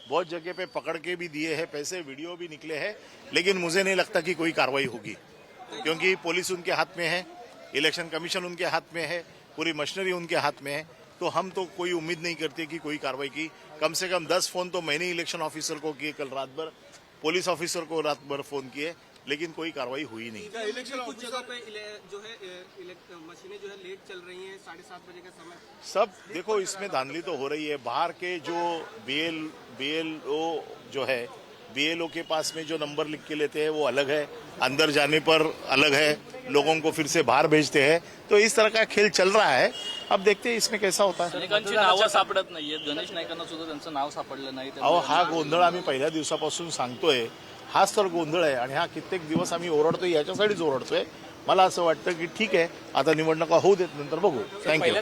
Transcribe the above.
बहुत जगह पे पकड़ के भी दिए हैं पैसे, वीडियो भी निकले हैं, लेकिन मुझे नहीं लगता कि कोई कार्रवाई होगी, क्योंकि पुलिस उनके हाथ में है, इलेक्शन कमीशन उनके हाथ में है, पूरी मशीनरी उनके हाथ में है। तो हम तो कोई उम्मीद नहीं करते कि कोई कार्रवाई की। कम से कम 10 फोन तो मैंने इलेक्शन ऑफिसर को किए कल रात भर, पुलिस ऑफिसर को रात भर फोन किए, लेकिन कोई कार्रवाई हुई नहीं। इलेक्शन कुछ जगह पे जो है मशीनें जो है लेट चल रही हैं, 7:30 बजे का समय। सब देखो, इसमें धांधली तो हो रही है। बाहर के जो बीएलओ जो है, बीएलओ के पास में जो नंबर लिख के लेते हैं वो अलग है, अंदर जाने पर अलग है, लोगों को फिर से बाहर भेजते हैं। तो इस तरह का खेल चल रहा है। अब देखते हैं इसमें कैसा होता है। अनेकांची नावं सापडत नाहीयेत. गणेश नाईकांना सुद्धा त्यांचं नाव सापडलं नाही. अहो, हा गोंधळ आम्ही पहिल्या दिवसापासून सांगतोय. हाच तर गोंधळ आहे आणि हा कित्येक दिवस आम्ही ओरडतोय, याच्यासाठीच ओरडतोय. मला असं वाटतं की ठीक आहे, आता निवडणुका होऊ देत, नंतर बघू. थँक्यू.